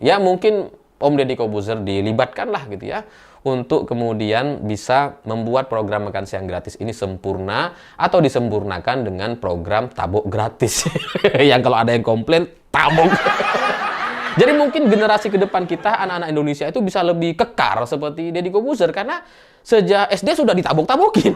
Ya mungkin Om Deddy Corbuzier dilibatkan lah gitu ya, untuk kemudian bisa membuat program makan siang gratis ini sempurna atau disempurnakan dengan program tabok gratis. Yang kalau ada yang komplain, tabok. Jadi mungkin generasi ke depan kita, anak-anak Indonesia itu bisa lebih kekar seperti Deddy Corbuzier karena sejak SD sudah ditabok-tabokin.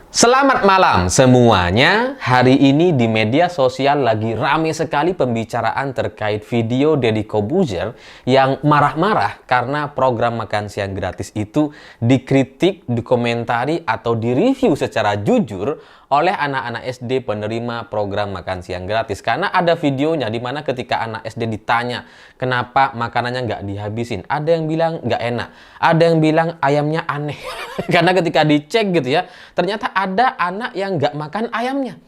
Selamat malam semuanya. Hari ini di media sosial lagi rame sekali pembicaraan terkait video Deddy Corbuzier yang marah-marah karena program makan siang gratis itu dikritik, dikomentari, atau direview secara jujur oleh anak-anak SD penerima program makan siang gratis. Karena ada videonya di mana ketika anak SD ditanya kenapa makanannya nggak dihabisin, ada yang bilang nggak enak, ada yang bilang ayamnya aneh. Karena ketika dicek gitu ya, ternyata ada anak yang nggak makan ayamnya.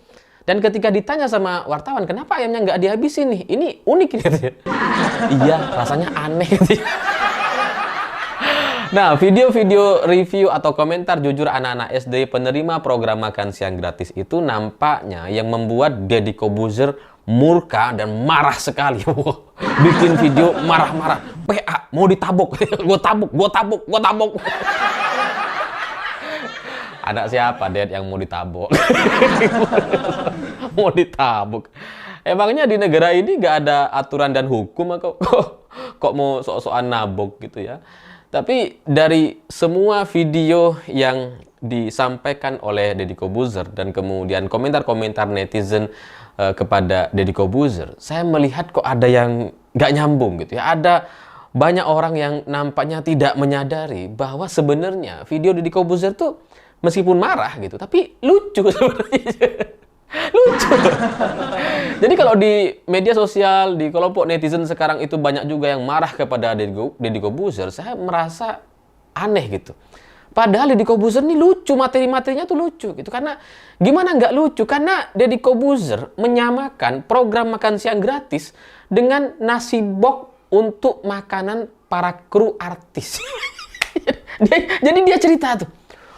Dan ketika ditanya sama wartawan, kenapa ayamnya nggak dihabisin nih? Ini unik gitu ya. Iya, rasanya aneh gitu ya. Nah, video-video review atau komentar jujur anak-anak SD penerima program makan siang gratis itu nampaknya yang membuat Deddy Corbuzier murka dan marah sekali. Bikin video marah-marah. PA, mau ditabok. Gue tabok, gue tabok, gue tabok. Anak siapa, Ded, yang mau ditabok? Mau ditabok. Emangnya di negara ini nggak ada aturan dan hukum kok mau sok-sokan nabok gitu ya? Tapi dari semua video yang disampaikan oleh Deddy Corbuzier dan kemudian komentar-komentar netizen kepada Deddy Corbuzier, saya melihat kok ada yang nggak nyambung gitu ya. Ada banyak orang yang nampaknya tidak menyadari bahwa sebenarnya video Deddy Corbuzier tuh meskipun marah gitu, tapi lucu sebenarnya. Lucu. Jadi kalau di media sosial, di kelompok netizen sekarang itu banyak juga yang marah kepada Deddy Corbuzier, saya merasa aneh gitu. Padahal Deddy Corbuzier ini lucu, materi-materinya tuh lucu gitu. Karena gimana nggak lucu? Karena Deddy Corbuzier menyamakan program makan siang gratis dengan nasi box untuk makanan para kru artis. Jadi dia cerita tuh,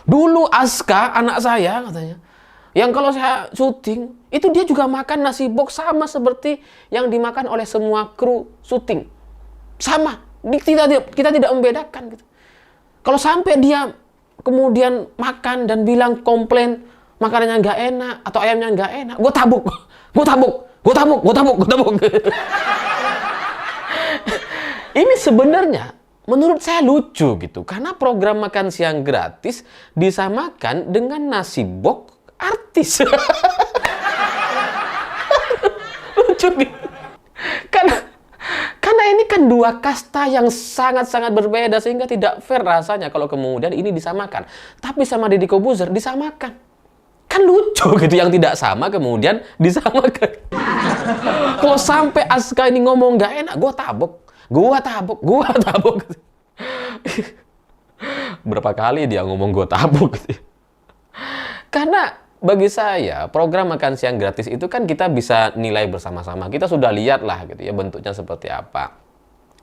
dulu Aska, anak saya katanya, yang kalau saya syuting, itu dia juga makan nasi box sama seperti yang dimakan oleh semua kru syuting. Sama. Kita tidak membedakan gitu. Kalau sampai dia kemudian makan dan bilang komplain makanannya nggak enak atau ayamnya nggak enak, gue tabuk. Gue tabuk. Gue tabuk. Gue tabuk. Gue tabuk. Ini sebenarnya menurut saya lucu gitu. Karena program makan siang gratis disamakan dengan nasi box artis. Lucu gitu. Karena ini kan dua kasta yang sangat-sangat berbeda sehingga tidak fair rasanya kalau kemudian ini disamakan. Tapi sama Deddy Corbuzier disamakan. Kan lucu gitu, yang tidak sama kemudian disamakan. Kalau sampai Aska ini ngomong nggak enak, gue tabok. Gue tabok. Gue tabok. Berapa kali dia ngomong gue tabok gitu. Karena bagi saya, program makan siang gratis itu kan kita bisa nilai bersama-sama. Kita sudah lihat lah gitu ya bentuknya seperti apa.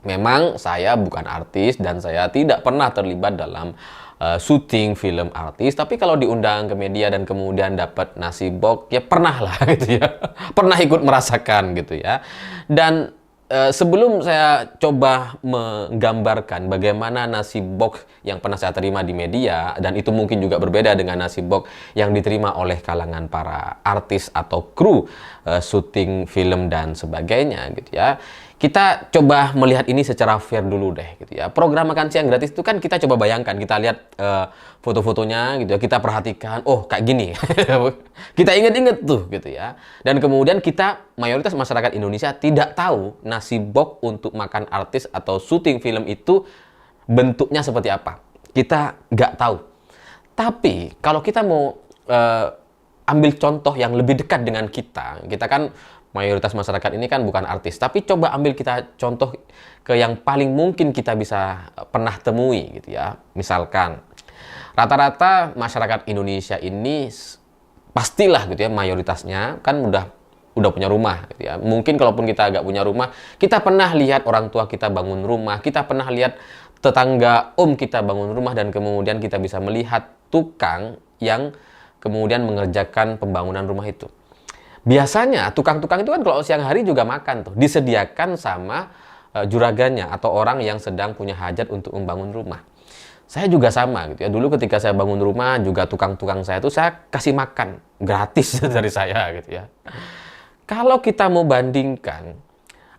Memang saya bukan artis dan saya tidak pernah terlibat dalam syuting film artis. Tapi kalau diundang ke media dan kemudian dapat nasi box, ya pernah lah gitu ya. Pernah ikut merasakan gitu ya. Dan sebelum saya coba menggambarkan bagaimana nasi box yang pernah saya terima di media, dan itu mungkin juga berbeda dengan nasi box yang diterima oleh kalangan para artis atau kru syuting film dan sebagainya gitu ya. Kita coba melihat ini secara fair dulu deh gitu ya. Program makan siang gratis itu kan kita coba bayangkan, kita lihat foto-fotonya gitu ya, kita perhatikan, oh kayak gini. Kita inget-inget tuh gitu ya. Dan kemudian kita, mayoritas masyarakat Indonesia tidak tahu nasi box untuk makan artis atau syuting film itu bentuknya seperti apa. Kita nggak tahu. Tapi kalau kita mau ambil contoh yang lebih dekat dengan kita kan mayoritas masyarakat ini kan bukan artis, tapi coba ambil kita contoh ke yang paling mungkin kita bisa pernah temui gitu ya. Misalkan rata-rata masyarakat Indonesia ini pastilah gitu ya, mayoritasnya kan udah punya rumah gitu ya. Mungkin kalaupun kita agak punya rumah, kita pernah lihat orang tua kita bangun rumah, kita pernah lihat tetangga kita bangun rumah dan kemudian kita bisa melihat tukang yang kemudian mengerjakan pembangunan rumah itu. Biasanya tukang-tukang itu kan kalau siang hari juga makan tuh, disediakan sama juragannya atau orang yang sedang punya hajat untuk membangun rumah. Saya juga sama gitu ya. Dulu ketika saya bangun rumah juga tukang-tukang saya itu saya kasih makan gratis dari saya gitu ya. Kalau kita mau bandingkan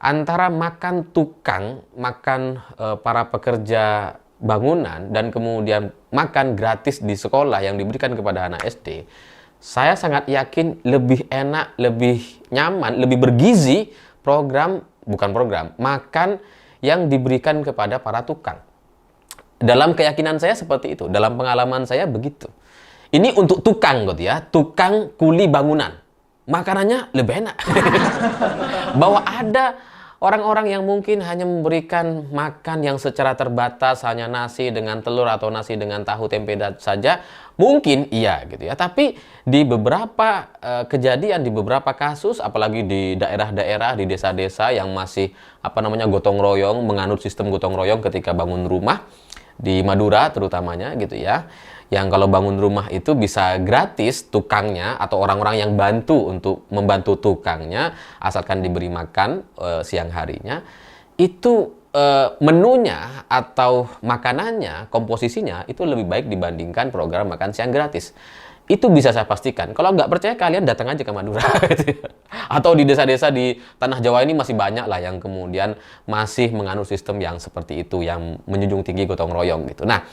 antara makan tukang, makan para pekerja bangunan dan kemudian makan gratis di sekolah yang diberikan kepada anak SD, saya sangat yakin lebih enak, lebih nyaman, lebih bergizi makan yang diberikan kepada para tukang. Dalam keyakinan saya seperti itu, dalam pengalaman saya begitu. Ini untuk tukang gitu ya, tukang kuli bangunan. Makanannya lebih enak. Bahwa ada orang-orang yang mungkin hanya memberikan makan yang secara terbatas, hanya nasi dengan telur atau nasi dengan tahu tempe saja, mungkin iya gitu ya. Tapi di beberapa kejadian, di beberapa kasus, apalagi di daerah-daerah, di desa-desa yang masih gotong royong, menganut sistem gotong royong ketika bangun rumah, di Madura terutamanya gitu ya, yang kalau bangun rumah itu bisa gratis tukangnya atau orang-orang yang untuk membantu tukangnya asalkan diberi makan siang harinya, itu menunya atau makanannya, komposisinya itu lebih baik dibandingkan program makan siang gratis. Itu bisa saya pastikan. Kalau nggak percaya, kalian datang aja ke Madura. Gitu ya. Atau di desa-desa di Tanah Jawa ini masih banyak lah yang kemudian masih menganut sistem yang seperti itu, yang menjunjung tinggi gotong royong gitu. Nah,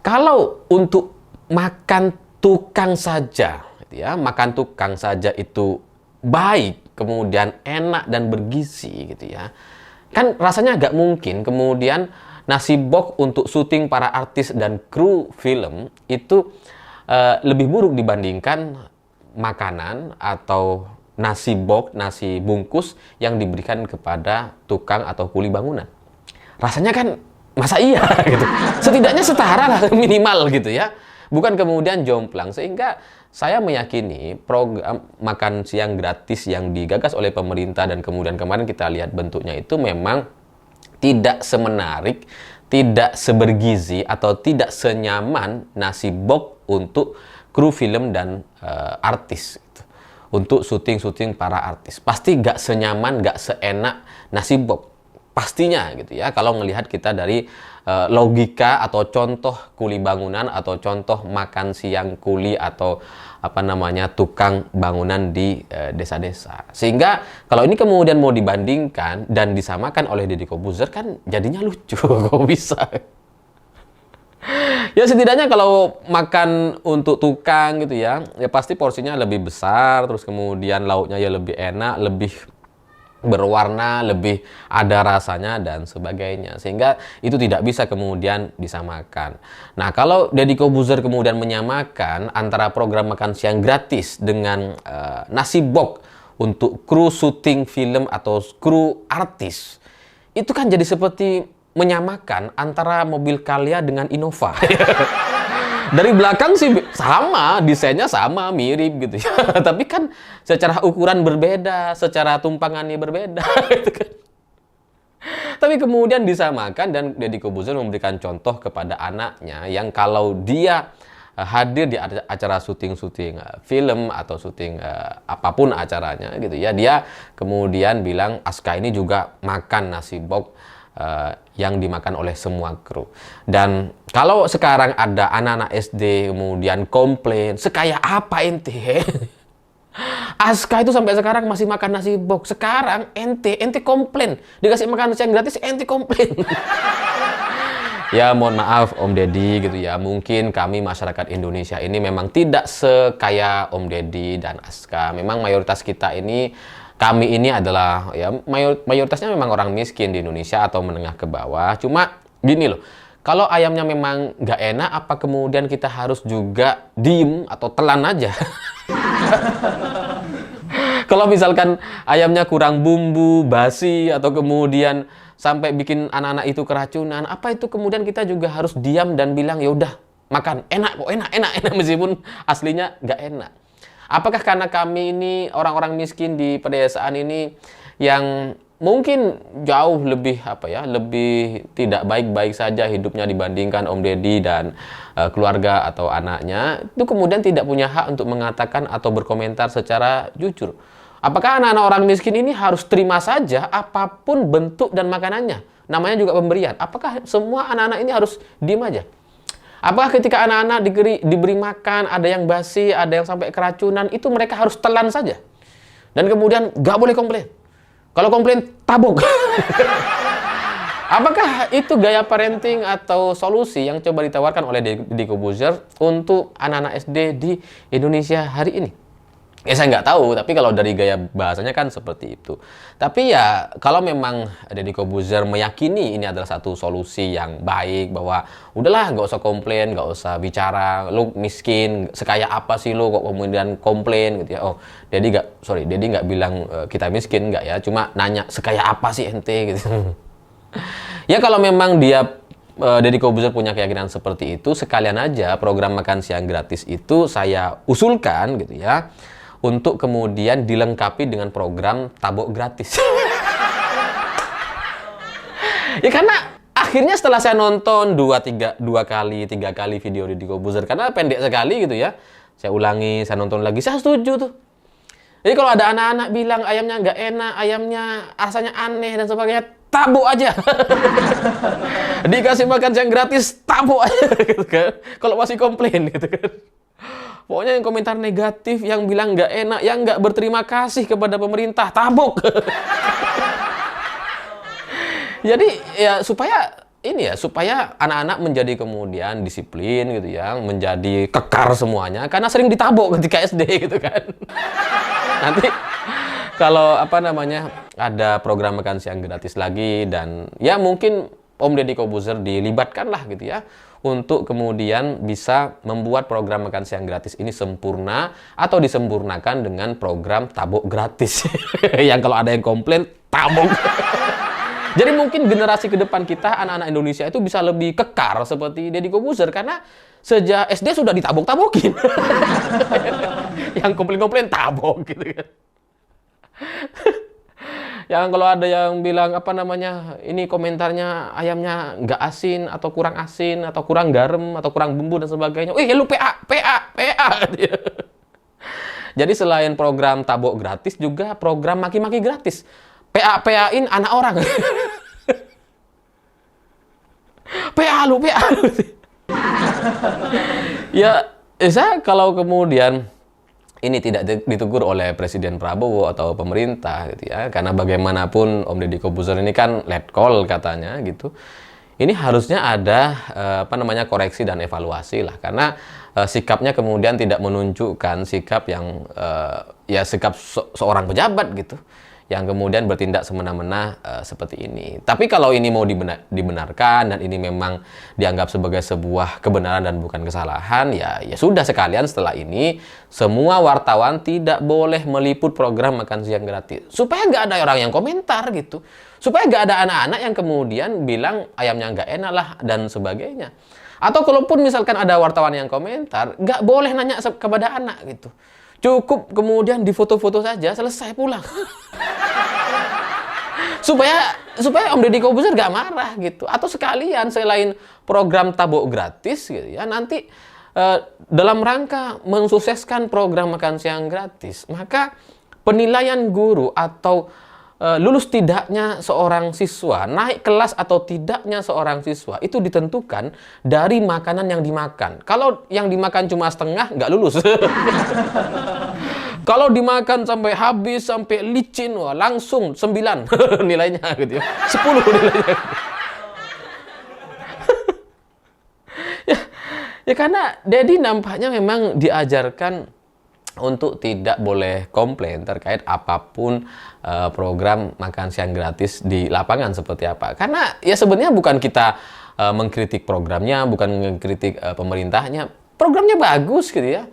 kalau untuk makan tukang saja, gitu ya, makan tukang saja itu baik, kemudian enak dan bergizi gitu ya. Kan rasanya agak mungkin kemudian nasi box untuk syuting para artis dan kru film itu lebih buruk dibandingkan makanan atau nasi box, nasi bungkus yang diberikan kepada tukang atau kuli bangunan. Rasanya kan masa iya gitu. Setidaknya setara lah minimal gitu ya. Bukan kemudian jomplang. Sehingga saya meyakini program makan siang gratis yang digagas oleh pemerintah dan kemudian kemarin kita lihat bentuknya itu memang tidak semenarik, tidak sebergizi atau tidak senyaman nasi box untuk kru film dan artis gitu. Untuk syuting-syuting para artis pasti gak senyaman, gak seenak nasi box pastinya gitu ya, kalau melihat kita dari logika atau contoh kuli bangunan atau contoh makan siang kuli atau tukang bangunan di desa-desa. Sehingga kalau ini kemudian mau dibandingkan dan disamakan oleh Deddy Corbuzier kan jadinya lucu. Kok bisa? Ya setidaknya kalau makan untuk tukang gitu ya pasti porsinya lebih besar, terus kemudian lauknya ya lebih enak, lebih berwarna, lebih ada rasanya dan sebagainya. Sehingga itu tidak bisa kemudian disamakan. Nah, kalau Deddy Corbuzier kemudian menyamakan antara program makan siang gratis dengan nasi box untuk kru syuting film atau kru artis, itu kan jadi seperti menyamakan antara mobil Calya dengan Innova. Dari belakang sih sama, desainnya sama, mirip gitu ya. Tapi kan secara ukuran berbeda, secara tumpangannya berbeda gitu kan. Tapi kemudian disamakan dan Deddy Corbuzier memberikan contoh kepada anaknya yang kalau dia hadir di acara syuting-syuting film atau syuting apapun acaranya gitu ya, dia kemudian bilang Aska ini juga makan nasi box yang dimakan oleh semua kru. Dan kalau sekarang ada anak-anak SD kemudian komplain, sekaya apa ente? Aska itu sampai sekarang masih makan nasi box. Sekarang ente komplain dikasih makan siang gratis, ente komplain. Ya mohon maaf Om Deddy gitu ya, mungkin kami masyarakat Indonesia ini memang tidak sekaya Om Deddy dan Aska. Memang mayoritas kita ini, kami ini adalah ya mayoritasnya memang orang miskin di Indonesia atau menengah ke bawah. Cuma gini loh, kalau ayamnya memang nggak enak, apa kemudian kita harus juga diem atau telan aja? Kalau misalkan ayamnya kurang bumbu, basi, atau kemudian sampai bikin anak-anak itu keracunan, apa itu kemudian kita juga harus diam dan bilang ya udah makan, enak kok, enak meskipun aslinya nggak enak. Apakah karena kami ini orang-orang miskin di pedesaan ini yang mungkin jauh lebih lebih tidak baik-baik saja hidupnya dibandingkan Om Deddy dan keluarga atau anaknya, itu kemudian tidak punya hak untuk mengatakan atau berkomentar secara jujur. Apakah anak-anak orang miskin ini harus terima saja apapun bentuk dan makanannya? Namanya juga pemberian. Apakah semua anak-anak ini harus diem aja? Apakah ketika anak-anak diberi makan, ada yang basi, ada yang sampai keracunan, itu mereka harus telan saja? Dan kemudian nggak boleh komplain. Kalau komplain, tabok. Apakah itu gaya parenting atau solusi yang coba ditawarkan oleh Deddy Corbuzier untuk anak-anak SD di Indonesia hari ini? Ya saya nggak tahu, tapi kalau dari gaya bahasanya kan seperti itu. Tapi ya kalau memang Deddy Corbuzier meyakini ini adalah satu solusi yang baik, bahwa udahlah nggak usah komplain, nggak usah bicara, lu miskin, sekaya apa sih lu kok kemudian komplain gitu ya. Oh, Deddy nggak bilang kita miskin, nggak ya, cuma nanya sekaya apa sih ente gitu. Ya kalau memang Deddy Corbuzier punya keyakinan seperti itu, sekalian aja program makan siang gratis itu saya usulkan gitu ya, untuk kemudian dilengkapi dengan program tabok gratis. Ya karena akhirnya setelah saya nonton 2 kali video Deddy Corbuzier, karena pendek sekali gitu ya, saya ulangi, saya nonton lagi, saya setuju tuh. Jadi kalau ada anak-anak bilang ayamnya nggak enak, ayamnya rasanya aneh dan sebagainya, tabok aja. Dikasih makan siang gratis, tabok aja gitu kan. Kalau masih komplain gitu kan. Pokoknya yang komentar negatif, yang bilang nggak enak, yang nggak berterima kasih kepada pemerintah, tabok. Jadi ya supaya anak-anak menjadi kemudian disiplin gitu ya, menjadi kekar semuanya karena sering ditabok ketika SD gitu kan. Nanti kalau ada program makan siang gratis lagi, dan ya mungkin Om Deddy Corbuzier dilibatkan lah gitu ya, untuk kemudian bisa membuat program makan siang gratis ini sempurna atau disempurnakan dengan program tabok gratis. Yang kalau ada yang komplain, tabok. Jadi mungkin generasi ke depan kita, anak-anak Indonesia itu bisa lebih kekar seperti Deddy Corbuzier, karena sejak SD sudah ditabok-tabokin. Yang komplain-komplain tabok gitu kan. Yang kalau ada yang bilang ini komentarnya ayamnya nggak asin atau kurang asin atau kurang garam atau kurang bumbu dan sebagainya. Lu PA. Jadi selain program tabok gratis, juga program maki-maki gratis. PA-PA-in anak orang. PA lu. Ya, saya kalau kemudian ini tidak ditegur oleh Presiden Prabowo atau pemerintah gitu ya, karena bagaimanapun Om Deddy Corbuzier ini kan letkol katanya gitu. Ini harusnya ada koreksi dan evaluasi lah, karena sikapnya kemudian tidak menunjukkan sikap yang sikap seorang pejabat gitu, yang kemudian bertindak semena-mena seperti ini. Tapi kalau ini mau dibenarkan dan ini memang dianggap sebagai sebuah kebenaran dan bukan kesalahan, ya sudah, sekalian setelah ini semua wartawan tidak boleh meliput program makan siang gratis, supaya nggak ada orang yang komentar gitu, supaya nggak ada anak-anak yang kemudian bilang ayamnya nggak enak lah dan sebagainya. Atau kalaupun misalkan ada wartawan yang komentar, nggak boleh nanya kepada anak gitu. Cukup kemudian difoto-foto saja, selesai, pulang. supaya Om Deddy Corbuzier gak marah gitu. Atau sekalian selain program tabok gratis gitu ya, nanti dalam rangka mensukseskan program makan siang gratis, maka penilaian guru atau lulus tidaknya seorang siswa, naik kelas atau tidaknya seorang siswa, itu ditentukan dari makanan yang dimakan. Kalau yang dimakan cuma setengah, nggak lulus. Kalau dimakan sampai habis, sampai licin, wah, langsung 9 nilainya gitu ya. 10 nilainya. Ya karena Deddy nampaknya memang diajarkan untuk tidak boleh komplain terkait apapun program makan siang gratis di lapangan seperti apa. Karena ya sebenarnya bukan kita mengkritik programnya, bukan mengkritik pemerintahnya. Programnya bagus gitu ya.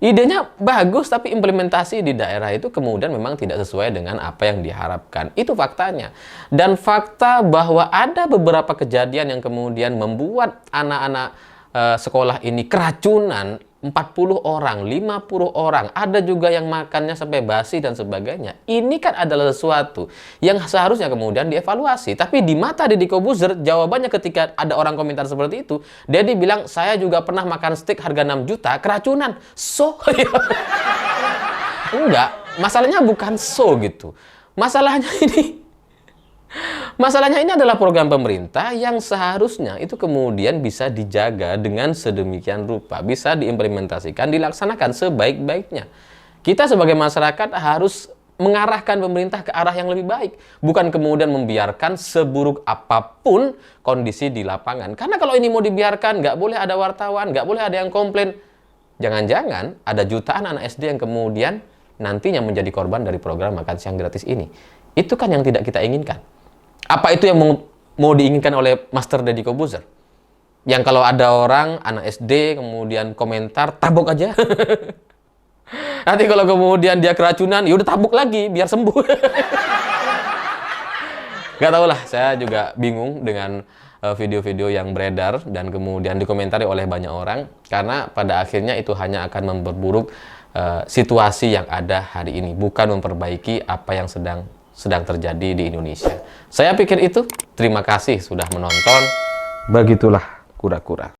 Idenya bagus, tapi implementasi di daerah itu kemudian memang tidak sesuai dengan apa yang diharapkan. Itu faktanya. Dan fakta bahwa ada beberapa kejadian yang kemudian membuat anak-anak sekolah ini keracunan, 40 orang, 50 orang, ada juga yang makannya sampai basi dan sebagainya. Ini kan adalah sesuatu yang seharusnya kemudian dievaluasi. Tapi di mata Deddy Corbuzier, jawabannya ketika ada orang komentar seperti itu, Deddy bilang, saya juga pernah makan steak harga 6 juta, keracunan. So, enggak, masalahnya bukan so gitu. Masalahnya ini adalah program pemerintah yang seharusnya itu kemudian bisa dijaga dengan sedemikian rupa, bisa diimplementasikan, dilaksanakan sebaik-baiknya. Kita sebagai masyarakat harus mengarahkan pemerintah ke arah yang lebih baik, bukan kemudian membiarkan seburuk apapun kondisi di lapangan. Karena kalau ini mau dibiarkan, nggak boleh ada wartawan, nggak boleh ada yang komplain. Jangan-jangan ada jutaan anak SD yang kemudian nantinya menjadi korban dari program makan siang gratis ini. Itu kan yang tidak kita inginkan. Apa itu yang mau diinginkan oleh Master Deddy Corbuzier? Yang kalau ada orang, anak SD, kemudian komentar, tabok aja. Nanti kalau kemudian dia keracunan, ya udah tabok lagi, biar sembuh. Gak tau lah, saya juga bingung dengan video-video yang beredar dan kemudian dikomentari oleh banyak orang. Karena pada akhirnya itu hanya akan memperburuk situasi yang ada hari ini. Bukan memperbaiki apa yang sedang terjadi di Indonesia. Saya pikir itu. Terima kasih sudah menonton. Begitulah kura-kura.